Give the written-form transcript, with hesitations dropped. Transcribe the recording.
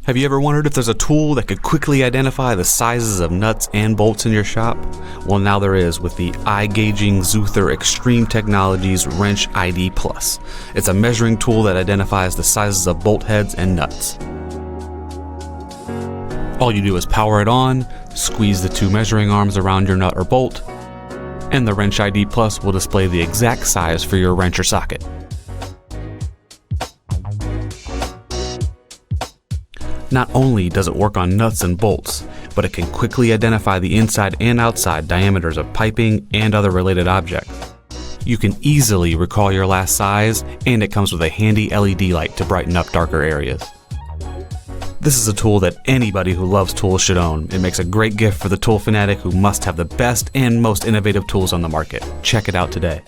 Have you ever wondered if there's a tool that could quickly identify the sizes of nuts and bolts in your shop? Well, now there is with the eye-gauging Zuther Extreme Technologies WrenchID Plus. It's a measuring tool that identifies the sizes of bolt heads and nuts. All you do is power it on, squeeze the two measuring arms around your nut or bolt, and the WrenchID Plus will display the exact size for your wrench or socket. Not only does it work on nuts and bolts, but it can quickly identify the inside and outside diameters of piping and other related objects. You can easily recall your last size, and it comes with a handy LED light to brighten up darker areas. This is a tool that anybody who loves tools should own. It makes a great gift for the tool fanatic who must have the best and most innovative tools on the market. Check it out today.